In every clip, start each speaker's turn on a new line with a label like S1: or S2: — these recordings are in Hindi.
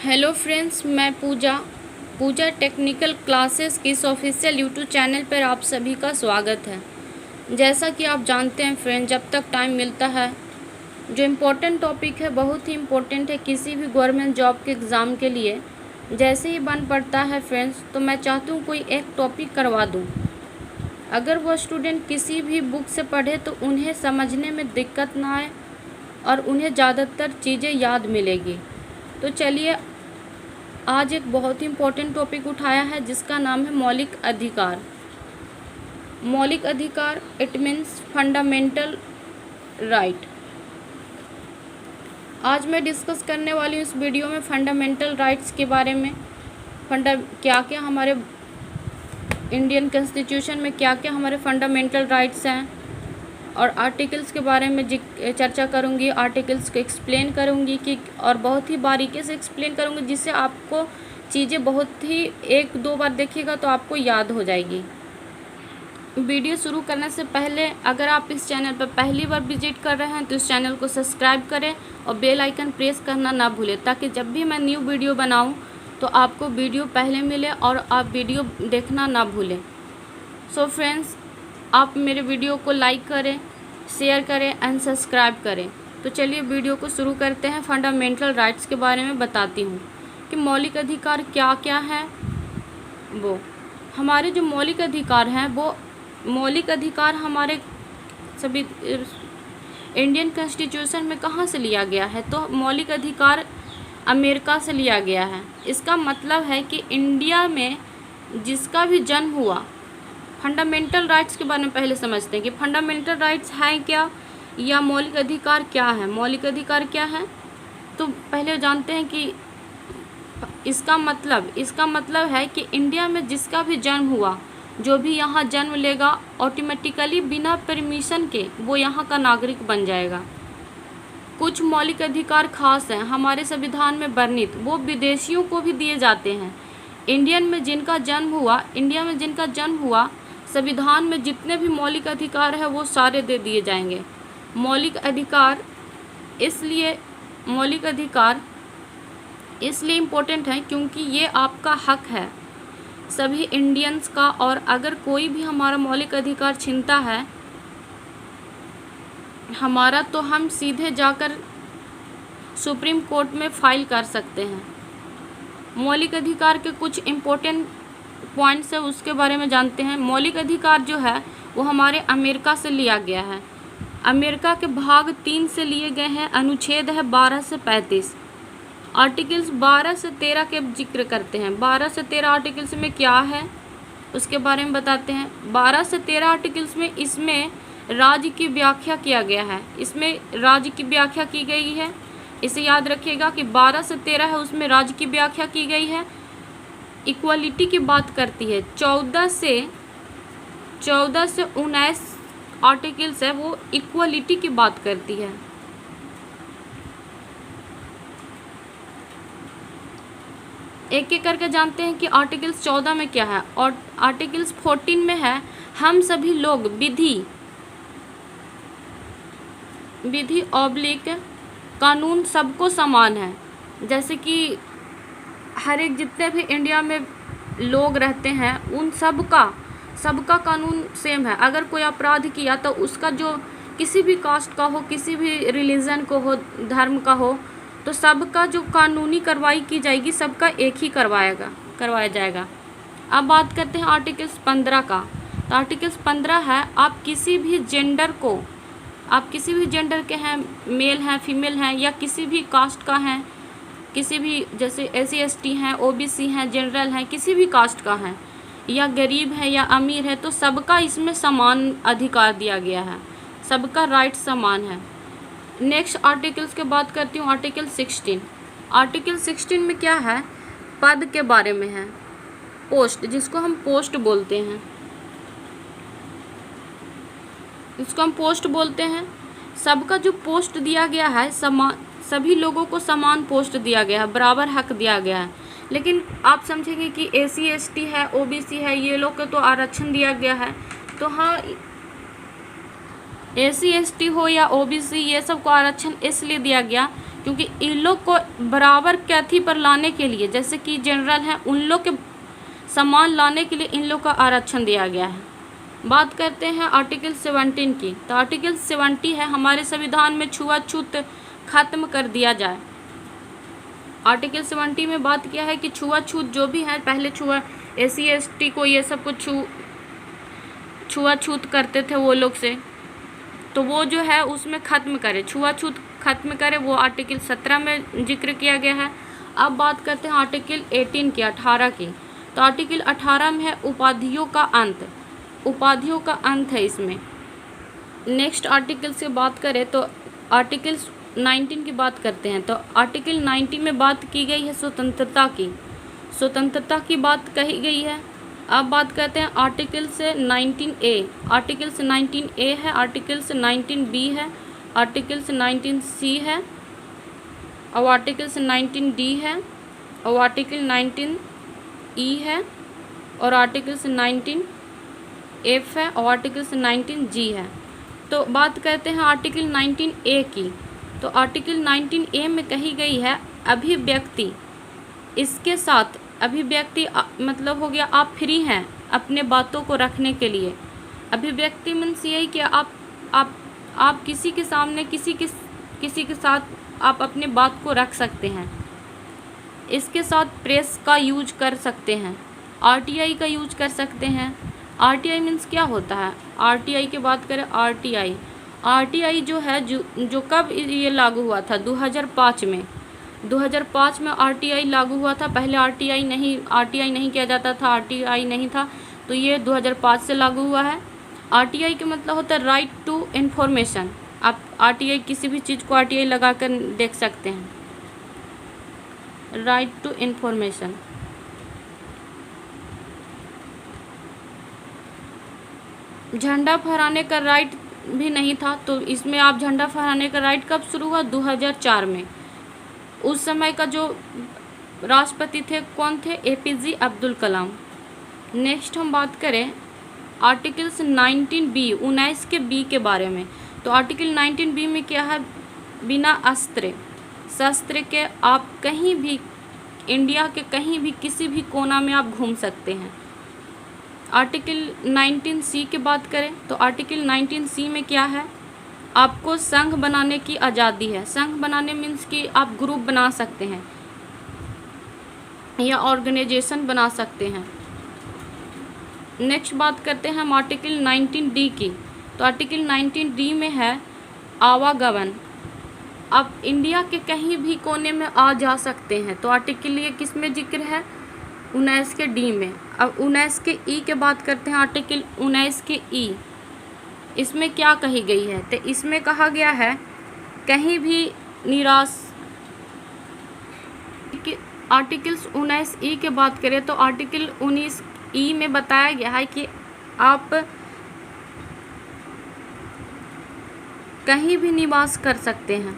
S1: हेलो फ्रेंड्स, मैं पूजा टेक्निकल क्लासेस की इस ऑफिशियल यूट्यूब चैनल पर आप सभी का स्वागत है। जैसा कि आप जानते हैं फ्रेंड्स, जब तक टाइम मिलता है, जो इम्पोर्टेंट टॉपिक है बहुत ही इम्पोर्टेंट है किसी भी गवर्नमेंट जॉब के एग्ज़ाम के लिए। जैसे ही बन पड़ता है फ्रेंड्स, तो मैं चाहती हूँ कोई एक टॉपिक करवा दूँ। अगर वह स्टूडेंट किसी भी बुक से पढ़े तो उन्हें समझने में दिक्कत ना आए और उन्हें ज़्यादातर चीज़ें याद मिलेगी। तो चलिए, आज एक बहुत ही इम्पोर्टेंट टॉपिक उठाया है जिसका नाम है मौलिक अधिकार। मौलिक अधिकार इट मीन्स फंडामेंटल राइट। आज मैं डिस्कस करने वाली हूँ इस वीडियो में फंडामेंटल राइट्स के बारे में। क्या क्या हमारे इंडियन कॉन्स्टिट्यूशन में क्या क्या हमारे फंडामेंटल राइट्स हैं, और आर्टिकल्स के बारे में चर्चा करूँगी। आर्टिकल्स को एक्सप्लेन करूँगी कि और बहुत ही बारीकी से एक्सप्लेन करूँगी, जिससे आपको चीज़ें बहुत ही एक दो बार देखिएगा तो आपको याद हो जाएगी। वीडियो शुरू करने से पहले अगर आप इस चैनल पर पहली बार विजिट कर रहे हैं तो इस चैनल को सब्सक्राइब करें और बेल आइकन प्रेस करना ना भूलें, ताकि जब भी मैं न्यू वीडियो बनाऊँ तो आपको वीडियो पहले मिले और आप वीडियो देखना ना भूलें। सो फ्रेंड्स, आप मेरे वीडियो को लाइक करें, शेयर करें एंड सब्सक्राइब करें। तो चलिए वीडियो को शुरू करते हैं। फंडामेंटल राइट्स के बारे में बताती हूँ कि मौलिक अधिकार क्या क्या है। वो हमारे जो मौलिक अधिकार हैं, वो मौलिक अधिकार हमारे सभी इंडियन कॉन्स्टिट्यूशन में कहाँ से लिया गया है, तो मौलिक अधिकार अमेरिका से लिया गया है। इसका मतलब है कि इंडिया में जिसका भी जन्म हुआ, फंडामेंटल राइट्स के बारे में पहले समझते हैं कि फंडामेंटल राइट्स हैं क्या या मौलिक अधिकार क्या है। मौलिक अधिकार क्या है तो पहले जानते हैं कि इसका मतलब है कि इंडिया में जिसका भी जन्म हुआ, जो भी यहाँ जन्म लेगा, ऑटोमेटिकली बिना परमिशन के वो यहाँ का नागरिक बन जाएगा। कुछ मौलिक अधिकार खास हैं हमारे संविधान में वर्णित, वो विदेशियों को भी दिए जाते हैं। इंडिया में जिनका जन्म हुआ संविधान में जितने भी मौलिक अधिकार है वो सारे दे दिए जाएंगे। मौलिक अधिकार इसलिए इम्पोर्टेंट है क्योंकि ये आपका हक है सभी इंडियंस का, और अगर कोई भी हमारा मौलिक अधिकार छीनता है हमारा, तो हम सीधे जाकर सुप्रीम कोर्ट में फाइल कर सकते हैं। मौलिक अधिकार के कुछ इम्पोर्टेंट पॉइंट्स है, उसके बारे में जानते हैं। मौलिक अधिकार जो है वो हमारे अमेरिका से लिया गया है। अमेरिका के भाग 3 से लिए गए हैं। अनुच्छेद है 12 से 35। आर्टिकल्स 12 से 13 के जिक्र करते हैं। 12 से 13 आर्टिकल्स में क्या है उसके बारे में बताते हैं। 12 से 13 आर्टिकल्स में इसमें राज्य की व्याख्या किया गया है। इसमें राज्य की व्याख्या की गई है, इसे याद रखिएगा कि 12 से 13 है उसमें राज्य की व्याख्या की गई है। इक्वालिटी की बात करती है। 14 से 19 आर्टिकल्स है वो इक्वालिटी की बात करती है। एक एक करके जानते हैं कि आर्टिकल्स 14 में क्या है। और आर्टिकल्स 14 में है हम सभी लोग विधि ऑब्लिक कानून सबको समान है। जैसे कि हर एक जितने भी इंडिया में लोग रहते हैं उन सबका कानून सेम है। अगर कोई अपराध किया तो उसका जो किसी भी कास्ट का हो, किसी भी रिलीजन को हो, धर्म का हो, तो सबका जो कानूनी कार्रवाई की जाएगी सबका एक ही करवाया जाएगा। अब बात करते हैं आर्टिकल्स 15 का। तो आर्टिकल्स 15 है आप किसी भी जेंडर के हैं, मेल हैं, फीमेल हैं, या किसी भी कास्ट का हैं, किसी भी जैसे SC ST हैं, OBC हैं, जनरल हैं, किसी भी कास्ट का है, या गरीब है या अमीर है, तो सबका इसमें समान अधिकार दिया गया है, सबका राइट समान है। नेक्स्ट आर्टिकल्स के बात करती हूँ। आर्टिकल 16। आर्टिकल 16 में क्या है, पद के बारे में है। पोस्ट, जिसको हम पोस्ट बोलते हैं, सबका जो पोस्ट दिया गया है सभी लोगों को समान पोस्ट दिया गया है, बराबर हक दिया गया है। लेकिन आप समझेंगे कि SC ST है, OBC है, ये लोग को तो आरक्षण दिया गया है। तो हाँ, SC ST हो या OBC, ये सब को आरक्षण इसलिए दिया गया क्योंकि इन लोग को बराबर कैथी पर लाने के लिए, जैसे कि जनरल हैं, उन लोग के समान लाने के लिए इन लोग का आरक्षण दिया गया है। बात करते हैं आर्टिकल 17 की। तो आर्टिकल 70 है हमारे संविधान में छुआछूत खत्म कर दिया जाए। आर्टिकल 70 में बात किया है कि छुआछूत जो भी है, पहले SC ST को ये सब कुछ छुआछूत करते थे वो लोग से, तो वो जो है उसमें ख़त्म करे, छुआछूत ख़त्म करे, वो आर्टिकल 17 में जिक्र किया गया है। अब बात करते हैं आर्टिकल 18 की, 18 की। तो आर्टिकल 18 में है उपाधियों का अंत। उपाधियों का अंत है इसमें। नेक्स्ट आर्टिकल से बात करें तो आर्टिकल 19 की बात करते हैं। तो आर्टिकल 90 में बात की गई है स्वतंत्रता की, स्वतंत्रता की बात कही गई है। अब बात करते हैं आर्टिकल से 19A। आर्टिकल से 19A है, आर्टिकल से 19B है, आर्टिकल से 19C है, और आर्टिकल से 19D है, और आर्टिकल 19E है, और आर्टिकल से 19F है, और आर्टिकल से 19G है। तो बात करते हैं आर्टिकल 19A की। तो आर्टिकल 19A में कही गई है अभिव्यक्ति, इसके साथ अभिव्यक्ति मतलब हो गया आप फ्री हैं अपने बातों को रखने के लिए। अभिव्यक्ति मीन्स यही कि आप किसी के सामने किसी के साथ आप अपने बात को रख सकते हैं। इसके साथ प्रेस का यूज कर सकते हैं, RTI का यूज कर सकते हैं। RTI मीन्स क्या होता है? RTI की बात करें, RTI जो है जो कब ये लागू हुआ था? 2005 में। 2005 में RTI लागू हुआ था। पहले RTI नहीं किया जाता था, RTI नहीं था, तो ये 2005 से लागू हुआ है। RTI का मतलब होता है राइट टू इन्फॉर्मेशन। आप RTI किसी भी चीज़ को RTI लगा कर देख सकते हैं, राइट टू इन्फॉर्मेशन। झंडा फहराने का राइट भी नहीं था, तो इसमें आप झंडा फहराने का राइट कब शुरू हुआ? 2004 में। उस समय का जो राष्ट्रपति थे कौन थे? APJ अब्दुल कलाम। नेक्स्ट हम बात करें आर्टिकल्स 19B, 19 के B के बारे में। तो आर्टिकल 19B में क्या है? बिना अस्त्र शस्त्र के आप कहीं भी, इंडिया के कहीं भी किसी भी कोना में आप घूम सकते हैं। आर्टिकल 19C की बात करें तो आर्टिकल 19C में क्या है? आपको संघ बनाने की आज़ादी है। संघ बनाने मीन्स कि आप ग्रुप बना सकते हैं या ऑर्गेनाइजेशन बना सकते हैं। नेक्स्ट बात करते हैं हम आर्टिकल 19D की। तो आर्टिकल 19D में है आवागमन। आप इंडिया के कहीं भी कोने में आ जा सकते हैं। तो आर्टिकल ये किस में जिक्र है? 19 के D में। अब 19 के E के बात करते हैं, आर्टिकल 19 के E। इसमें क्या कही गई है? तो इसमें कहा गया है कहीं भी आर्टिकल्स 19E के बात करें तो आर्टिकल 19E में बताया गया है कि आप कहीं भी निवास कर सकते हैं।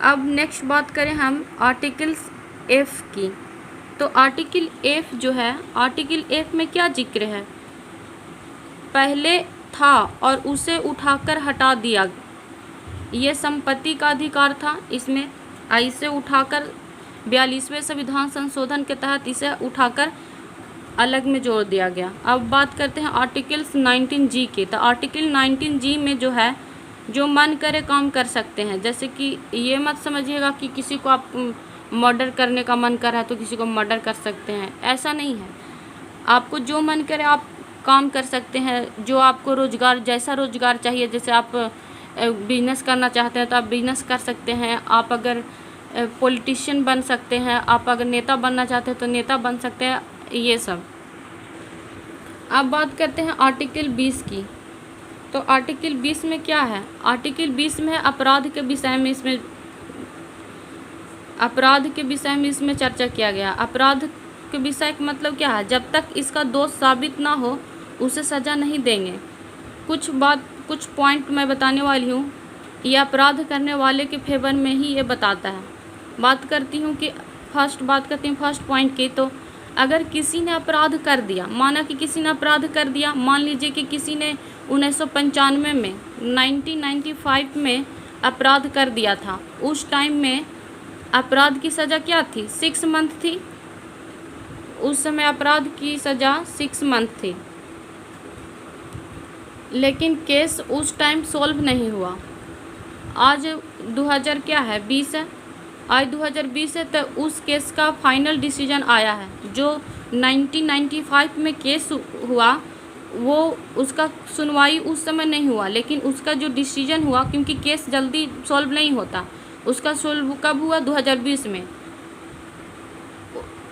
S1: अब नेक्स्ट बात करें हम आर्टिकल्स F की। तो आर्टिकल F जो है, आर्टिकल F में क्या जिक्र है? पहले था और उसे उठाकर हटा दिया। ये संपत्ति का अधिकार था, इसमें इसे उठाकर 42वें संविधान संशोधन के तहत इसे उठाकर अलग में जोड़ दिया गया। अब बात करते हैं आर्टिकल्स 19G की। तो आर्टिकल 19G में जो है, जो मन करे काम कर सकते हैं। जैसे कि ये मत समझिएगा कि किसी को आप मर्डर करने का मन कर रहा है तो किसी को मर्डर कर सकते हैं, ऐसा नहीं है। आपको जो मन करे आप काम कर सकते हैं। जो आपको रोज़गार, जैसा रोज़गार चाहिए, जैसे आप बिजनेस करना चाहते हैं तो आप बिजनेस कर सकते हैं। आप अगर पॉलिटिशियन बन सकते हैं, आप अगर नेता बनना चाहते हैं तो नेता बन सकते हैं, ये सब। अब बात करते हैं आर्टिकल 20 की। तो आर्टिकल 20 में क्या है? आर्टिकल 20 में अपराध के विषय में इसमें चर्चा किया गया। अपराध के विषय का मतलब क्या है? जब तक इसका दोष साबित ना हो उसे सज़ा नहीं देंगे। कुछ पॉइंट मैं बताने वाली हूँ, ये अपराध करने वाले के फेवर में ही ये बताता है। बात करती हूँ फर्स्ट पॉइंट की। तो अगर किसी ने अपराध कर दिया, माना कि किसी ने अपराध कर दिया, मान लीजिए कि किसी ने 1995 में 1995 में अपराध कर दिया था, उस टाइम में अपराध की सज़ा क्या थी? 6 मंथ थी। उस समय अपराध की सज़ा 6 मंथ थी, लेकिन केस उस टाइम सॉल्व नहीं हुआ। आज 2000 क्या है 20 है, आज 2020 है, तो उस केस का फाइनल डिसीजन आया है। जो 1995 में केस हुआ वो उसका सुनवाई उस समय नहीं हुआ, लेकिन उसका जो डिसीजन हुआ, क्योंकि केस जल्दी सॉल्व नहीं होता, उसका सॉल्व कब हुआ? 2020 में।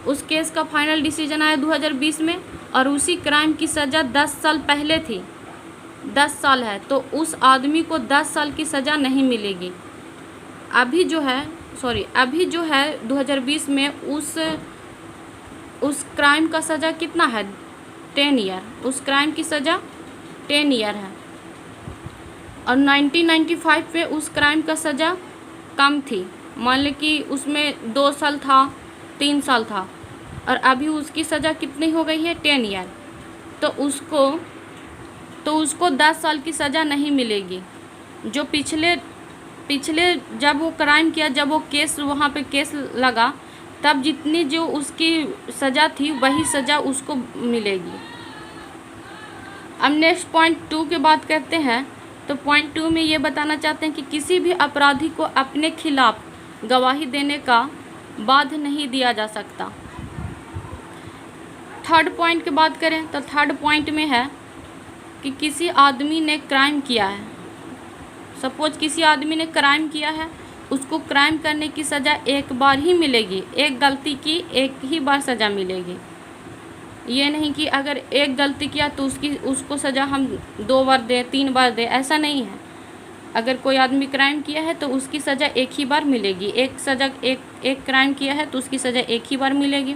S1: उस केस का फाइनल डिसीजन आया 2020 में, और उसी क्राइम की सज़ा 10 साल पहले थी। 10 साल है तो उस आदमी को 10 साल की सज़ा नहीं मिलेगी। अभी जो है 2020 में उस क्राइम का सज़ा कितना है? 10 ईयर। उस क्राइम की सज़ा 10 ईयर है, और 1995 में उस क्राइम का सज़ा कम थी। मान लें कि उसमें 2 साल था, 3 साल था, और अभी उसकी सज़ा कितनी हो गई है? 10 ईयर। तो उसको 10 साल की सज़ा नहीं मिलेगी। जो पिछले जब वो क्राइम किया, जब वो केस वहाँ पे केस लगा, तब जितनी जो उसकी सज़ा थी वही सज़ा उसको मिलेगी। अब नेक्स्ट पॉइंट 2 की बात करते हैं। तो पॉइंट 2 में ये बताना चाहते हैं कि किसी भी अपराधी को अपने खिलाफ गवाही देने का बाध्य नहीं दिया जा सकता। थर्ड पॉइंट की बात करें तो थर्ड पॉइंट में है कि किसी आदमी ने क्राइम किया है, सपोज किसी आदमी ने क्राइम किया है, उसको क्राइम करने की सज़ा एक बार ही मिलेगी। एक गलती की एक ही बार सज़ा मिलेगी। ये नहीं कि अगर एक गलती किया तो उसको सज़ा हम 2 बार दें, 3 बार दें, ऐसा नहीं है। अगर कोई आदमी क्राइम किया है तो उसकी सज़ा एक ही बार मिलेगी। एक क्राइम किया है तो उसकी सज़ा एक ही बार मिलेगी।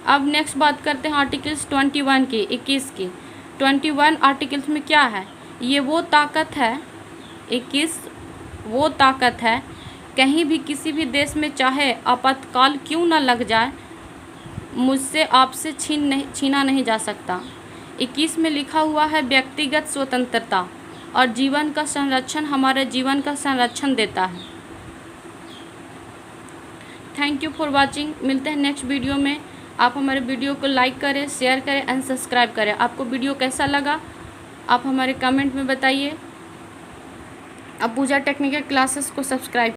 S1: अब नेक्स्ट बात करते हैं आर्टिकल्स 21 की, 21 की। 21 आर्टिकल्स में क्या है? ये वो ताकत है, 21 वो ताकत है, कहीं भी किसी भी देश में चाहे आपातकाल क्यों न लग जाए, मुझसे आपसे छीना नहीं जा सकता। 21 में लिखा हुआ है व्यक्तिगत स्वतंत्रता और जीवन का संरक्षण हमारे जीवन का संरक्षण देता है। Thank you for watching. मिलते हैं नेक्स्ट वीडियो में। आप हमारे वीडियो को लाइक करें, शेयर करें एंड सब्सक्राइब करें। आपको वीडियो कैसा लगा आप हमारे कमेंट में बताइए। अपूजा टेक्निकल क्लासेस को सब्सक्राइब